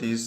30،